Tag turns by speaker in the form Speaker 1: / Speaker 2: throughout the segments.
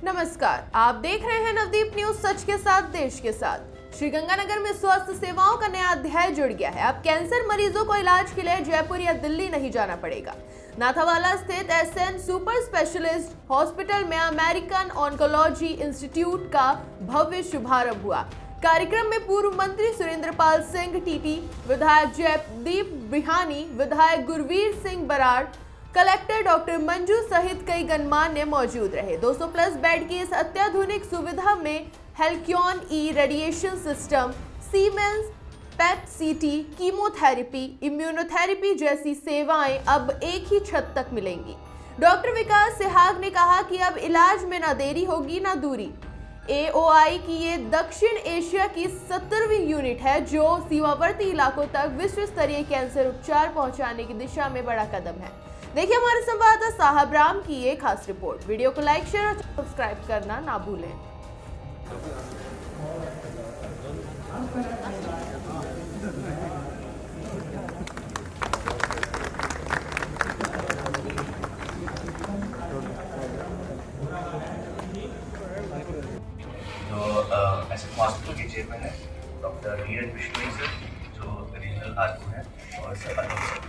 Speaker 1: नमस्कार, आप देख रहे हैं नवदीप न्यूज, सच के साथ देश के साथ। श्रीगंगानगर में स्वास्थ्य सेवाओं का नया अध्याय जुड़ गया है। अब कैंसर मरीजों को इलाज के लिए जयपुर या दिल्ली नहीं जाना पड़ेगा। नाथावाला स्थित एसएन सुपर स्पेशलिस्ट हॉस्पिटल में अमेरिकन ऑन्कोलॉजी इंस्टीट्यूट का भव्य शुभारंभ हुआ। कार्यक्रम में पूर्व मंत्री सुरेंद्रपाल सिंह टीटी, विधायक जयदीप बिहानी, विधायक गुरवीर सिंह बराड़, कलेक्टर डॉक्टर मंजू सहित कई गणमान्य मौजूद रहे। 200 प्लस बेड की इस अत्याधुनिक सुविधा में हेल्क्योन ई रेडिएशन सिस्टम, सीमेंस, पेट सीटी, कीमोथेरेपी, इम्यूनोथेरेपी जैसी सेवाएं अब एक ही छत तक मिलेंगी। डॉक्टर विकास सिहाग ने कहा कि अब इलाज में ना देरी होगी ना दूरी। AOI की ये दक्षिण एशिया की 17वीं यूनिट है जो सीमावर्ती इलाकों तक विश्व स्तरीय कैंसर उपचार पहुंचाने की दिशा में बड़ा कदम है। देखिए हमारे संवाददाता साहब राम की ये खास रिपोर्ट। वीडियो को लाइक, शेयर और सब्सक्राइब करना ना भूलें।
Speaker 2: जो ऐसे हॉस्पिटल के चेयरमैन है डॉक्टर नीरज बिश्नोई सर, जो रीजनल आरपी है, और सर अनंत सर।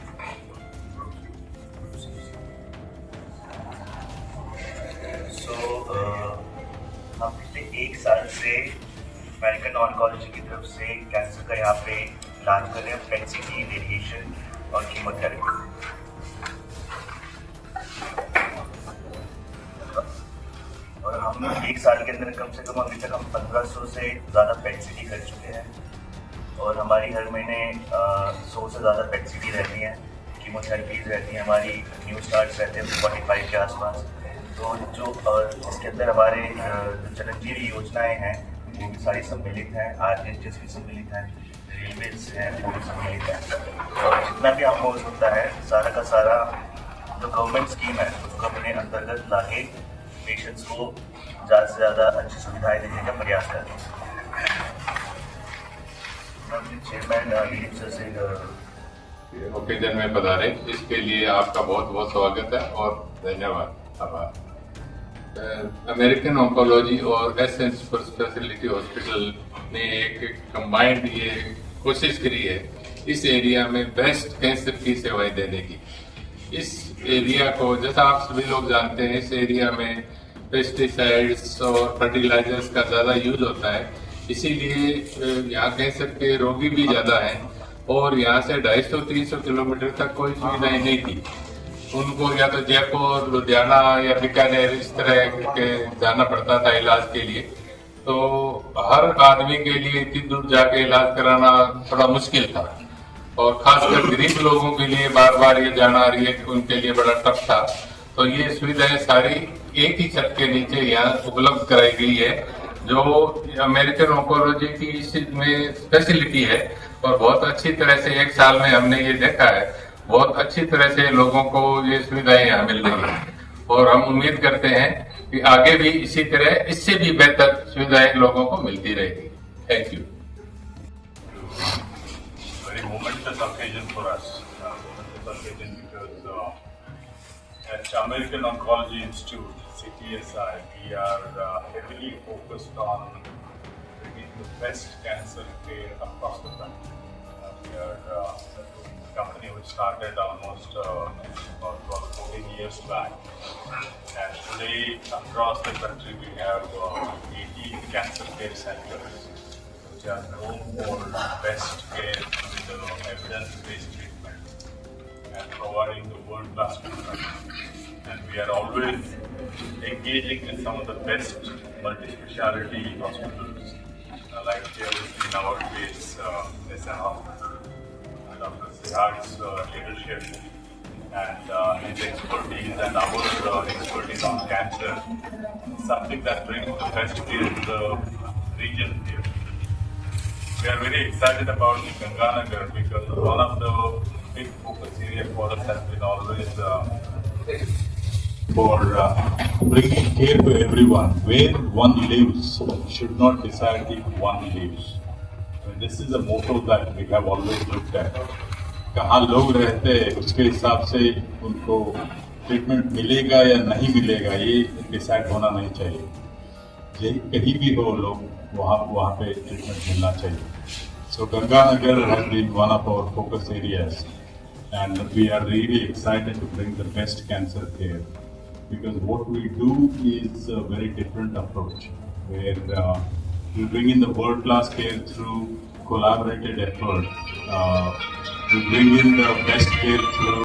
Speaker 2: हम पिछले 1 साल से अमेरिकन ऑन्कोलॉजी की तरफ से कैंसर का यहाँ पे इलाज कर रहे हैं, पेट सीटी, रेडिएशन और कीमोथेरेपी। और हम 1 साल के अंदर कम से कम अभी तक हम 1500 से ज़्यादा पेट सीटी कर चुके हैं, और हमारी हर महीने 100 से ज़्यादा पेट सीटी रहती हैं, कीमोथेरेपीज रहती हैं, हमारी न्यू स्टार्ट्स रहते हैं 45 के आसपास। तो जिसके अंदर हमारे जो चिरंजीवी योजनाएं हैं वो भी सारी सम्मिलित हैं, RHS भी सम्मिलित हैं, रेलवेज हैं वो भी सम्मिलित हैं, और जितना भी हम हो सकता है सारा का सारा जो गवर्नमेंट स्कीम है उसको अपने अंतर्गत लाके पेशेंट्स को ज़्यादा से ज़्यादा अच्छी सुविधाएं देने का प्रयास करते हैं। चेयरमैन सर से
Speaker 3: ओकेजन में पधारे, इसके लिए आपका बहुत बहुत स्वागत है और धन्यवाद, आभार। अमेरिकन ऑन्कोलॉजी और एसएन सुपर स्पेशलिटी हॉस्पिटल ने एक कंबाइंड ये कोशिश करी है इस एरिया में बेस्ट कैंसर की सेवाएं देने की। इस एरिया को, जैसा आप सभी लोग जानते हैं, इस एरिया में पेस्टिसाइड्स और फर्टिलाइजर्स का ज़्यादा यूज होता है, इसीलिए यहाँ कैंसर के रोगी भी ज़्यादा हैं, और यहाँ से 250-300 किलोमीटर तक कोई सुविधाएं नहीं थी। उनको या तो जयपुर, लुधियाना या बीकानेर इस तरह के जाना पड़ता था इलाज के लिए। तो हर आदमी के लिए इतनी दूर जाके इलाज कराना थोड़ा मुश्किल था, और खासकर गरीब लोगों के लिए बार बार ये जाना उनके लिए बड़ा टफ था। तो ये सुविधाएं सारी एक ही छत के नीचे यहाँ उपलब्ध कराई गई है, जो अमेरिकन ऑन्कोलॉजी की इसमें स्पेशलिटी है, और बहुत अच्छी तरह से 1 साल में हमने ये देखा है, बहुत अच्छी तरह से लोगों को ये सुविधाएं यहाँ मिल रही हैं, और हम उम्मीद करते हैं कि आगे भी इसी तरह इससे भी बेहतर सुविधाएं लोगों को मिलती रहेगी। Thank you.
Speaker 4: Very momentous occasion for us. Momentous occasion because at American Oncology Institute, CTSI, we are heavily focused on bringing the best cancer care across the country. We are a company which started almost about 14 years back, and today across the country we have 18 cancer care centers which are known for best care with evidence-based treatment and providing the world-class treatment. And we are always engaging in some of the best multi-speciality hospitals, like here in our case, SN Hospital. Dr. Sihag's leadership and his expertise and our expertise on cancer, something that brings the best care to the region here. We are very excited about Ganganagar because one of the big focus area for us has been always for bringing care to everyone. Where one lives should not decide if one lives. This is a motto that we have always looked at. कहाँ लोग रहते हैं उसके हिसाब से उनको treatment मिलेगा या नहीं मिलेगा ये डिसाइड होना नहीं चाहिए। कहीं भी हो लोग वहाँ पे ट्रीटमेंट मिलना चाहिए. So Ganganagar has been one of our focus areas, and we are really excited to bring the best cancer care, because what we do is a very different approach, where we bring in the world-class care through collaborated effort. We bring in the best care through